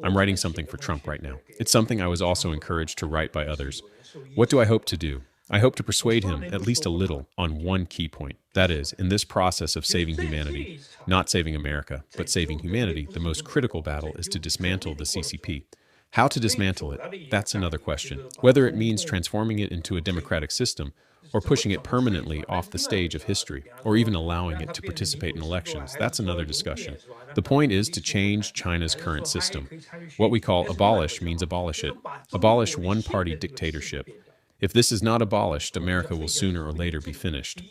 I'm writing something for Trump right now. It's something I was also encouraged to write by others. What do I hope to do? I hope to persuade him, at least a little, on one key point. That is, in this process of saving humanity, not saving America, but saving humanity, the most critical battle is to dismantle the CCP. How to dismantle it? That's another question. Whether it means transforming it into a democratic system, or pushing it permanently off the stage of history, or even allowing it to participate in elections, that's another discussion. The point is to change China's current system. What we call abolish means abolish it. Abolish one-party dictatorship. If this is not abolished, America will sooner or later be finished.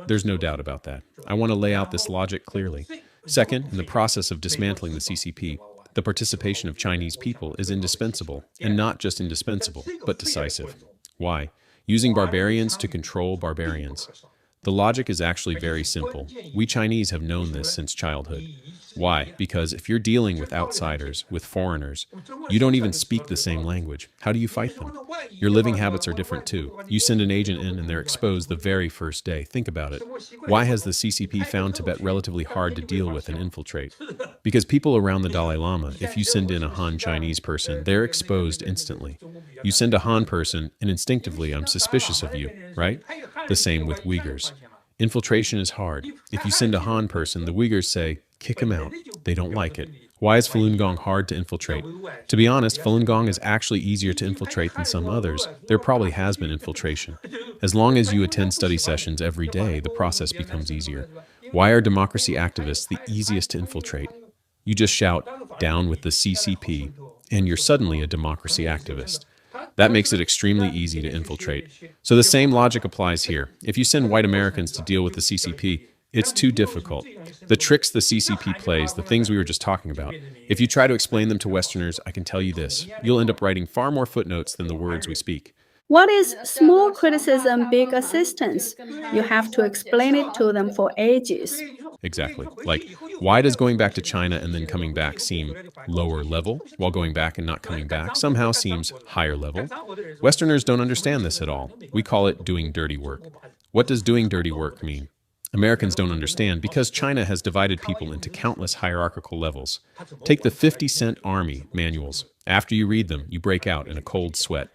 There's no doubt about that. I want to lay out this logic clearly. Second, in the process of dismantling the CCP, the participation of Chinese people is indispensable, and not just indispensable, but decisive. Why? Using barbarians to control barbarians. The logic is actually very simple. We Chinese have known this since childhood. Why? Because if you're dealing with outsiders, with foreigners, you don't even speak the same language. How do you fight them? Your living habits are different too. You send an agent in and they're exposed the very first day. Think about it. Why has the CCP found Tibet relatively hard to deal with and infiltrate? Because people around the Dalai Lama, if you send in a Han Chinese person, they're exposed instantly. You send a Han person and instinctively I'm suspicious of you, right? The same with Uyghurs. Infiltration is hard. If you send a Han person, the Uyghurs say, kick him out. They don't like it. Why is Falun Gong hard to infiltrate? To be honest, Falun Gong is actually easier to infiltrate than some others. There probably has been infiltration. As long as you attend study sessions every day, the process becomes easier. Why are democracy activists the easiest to infiltrate? You just shout, down with the CCP, and you're suddenly a democracy activist. That makes it extremely easy to infiltrate. So the same logic applies here. If you send white Americans to deal with the CCP, it's too difficult. The tricks the CCP plays, the things we were just talking about, if you try to explain them to Westerners, I can tell you this, you'll end up writing far more footnotes than the words we speak. What is small criticism, big assistance? You have to explain it to them for ages. Exactly. Like, why does going back to China and then coming back seem lower level, while going back and not coming back somehow seems higher level? Westerners don't understand this at all. We call it doing dirty work. What does doing dirty work mean? Americans don't understand because China has divided people into countless hierarchical levels. Take the 50-cent army manuals. After you read them, you break out in a cold sweat.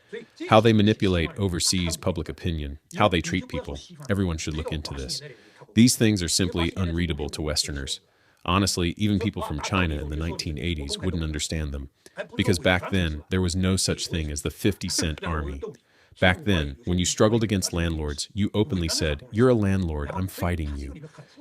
How they manipulate overseas public opinion, how they treat people. Everyone should look into this. These things are simply unreadable to Westerners. Honestly, even people from China in the 1980s wouldn't understand them. Because back then, there was no such thing as the 50-cent army. Back then, when you struggled against landlords, you openly said, you're a landlord, I'm fighting you.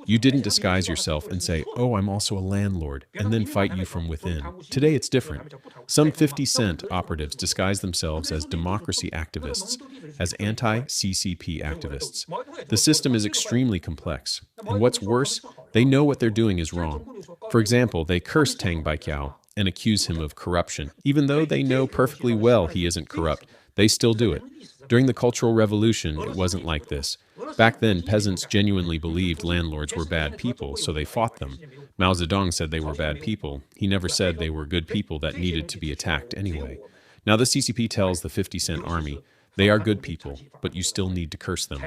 You didn't disguise yourself and say, oh, I'm also a landlord, and then fight you from within. Today it's different. Some 50-cent operatives disguise themselves as democracy activists, as anti-CCP activists. The system is extremely complex. And what's worse, they know what they're doing is wrong. For example, they curse Tang Baiqiao and accuse him of corruption. Even though they know perfectly well he isn't corrupt, they still do it. During the Cultural Revolution, it wasn't like this. Back then, peasants genuinely believed landlords were bad people, so they fought them. Mao Zedong said they were bad people. He never said they were good people that needed to be attacked anyway. Now the CCP tells the 50-cent army, they are good people, but you still need to curse them.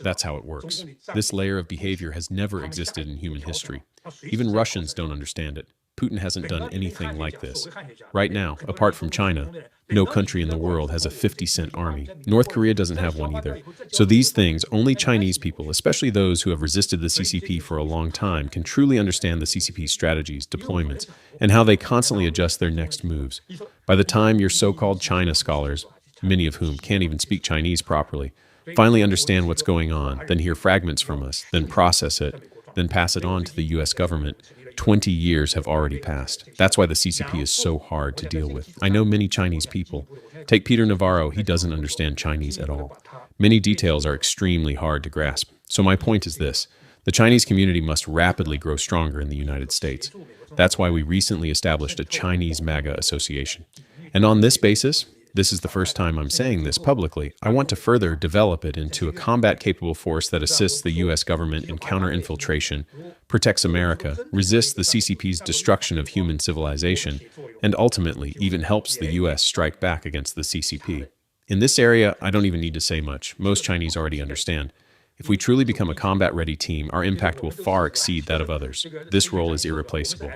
That's how it works. This layer of behavior has never existed in human history. Even Russians don't understand it. Putin hasn't done anything like this. Right now, apart from China, no country in the world has a 50-cent army. North Korea doesn't have one either. So these things, only Chinese people, especially those who have resisted the CCP for a long time, can truly understand the CCP's strategies, deployments, and how they constantly adjust their next moves. By the time your so-called China scholars, many of whom can't even speak Chinese properly, finally understand what's going on, then hear fragments from us, then process it, then pass it on to the US government, 20 years have already passed. That's why the CCP is so hard to deal with. I know many Chinese people. Take Peter Navarro, he doesn't understand Chinese at all. Many details are extremely hard to grasp. So my point is this. The Chinese community must rapidly grow stronger in the United States. That's why we recently established a Chinese MAGA association. And on this basis, this is the first time I'm saying this publicly, I want to further develop it into a combat-capable force that assists the U.S. government in counter-infiltration, protects America, resists the CCP's destruction of human civilization, and ultimately even helps the U.S. strike back against the CCP. In this area, I don't even need to say much. Most Chinese already understand. If we truly become a combat-ready team, our impact will far exceed that of others. This role is irreplaceable.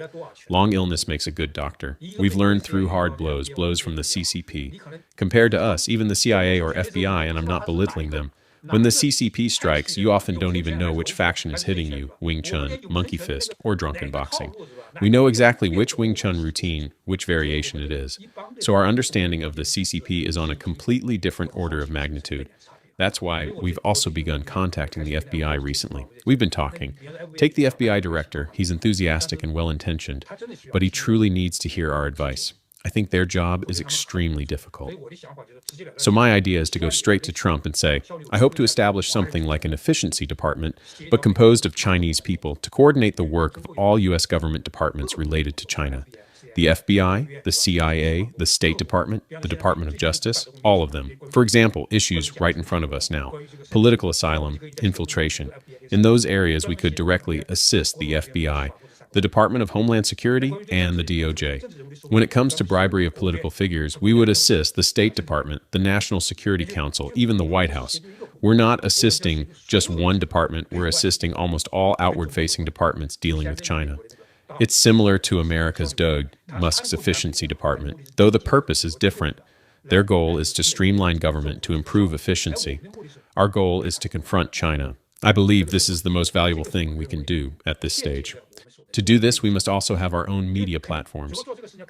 Long illness makes a good doctor. We've learned through hard blows, blows from the CCP. Compared to us, even the CIA or FBI, and I'm not belittling them, when the CCP strikes, you often don't even know which faction is hitting you, Wing Chun, Monkey Fist, or Drunken Boxing. We know exactly which Wing Chun routine, which variation it is. So our understanding of the CCP is on a completely different order of magnitude. That's why we've also begun contacting the FBI recently. We've been talking. Take the FBI director, he's enthusiastic and well-intentioned, but he truly needs to hear our advice. I think their job is extremely difficult. So my idea is to go straight to Trump and say, I hope to establish something like an efficiency department, but composed of Chinese people to coordinate the work of all U.S. government departments related to China. The FBI, the CIA, the State Department, the Department of Justice, all of them. For example, issues right in front of us now. Political asylum, infiltration. In those areas, we could directly assist the FBI, the Department of Homeland Security, and the DOJ. When it comes to bribery of political figures, we would assist the State Department, the National Security Council, even the White House. We're not assisting just one department, we're assisting almost all outward-facing departments dealing with China. It's similar to America's DOD, Musk's efficiency department, though the purpose is different. Their goal is to streamline government to improve efficiency. Our goal is to confront China. I believe this is the most valuable thing we can do at this stage. To do this, we must also have our own media platforms.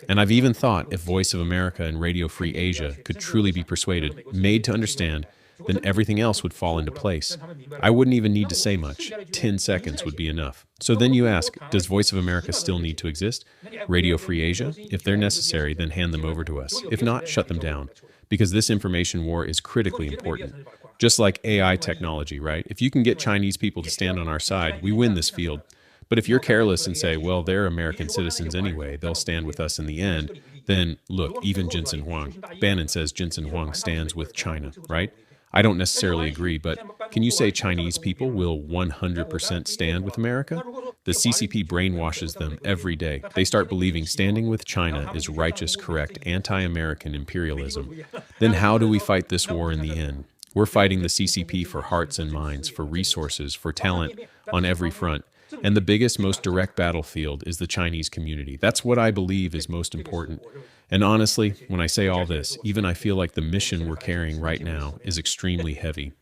And I've even thought if Voice of America and Radio Free Asia could truly be persuaded, made to understand, then everything else would fall into place. I wouldn't even need to say much. 10 seconds would be enough. So then you ask, does Voice of America still need to exist? Radio Free Asia? If they're necessary, then hand them over to us. If not, shut them down. Because this information war is critically important. Just like AI technology, right? If you can get Chinese people to stand on our side, we win this field. But if you're careless and say, well, they're American citizens anyway, they'll stand with us in the end, then look, even Jensen Huang. Bannon says Jensen Huang stands with China, right? I don't necessarily agree, but can you say Chinese people will 100% stand with America? The CCP brainwashes them every day. They start believing standing with China is righteous, correct, anti-American imperialism. Then how do we fight this war in the end? We're fighting the CCP for hearts and minds, for resources, for talent on every front. And the biggest, most direct battlefield is the Chinese community. That's what I believe is most important. And honestly, when I say all this, even I feel like the mission we're carrying right now is extremely heavy.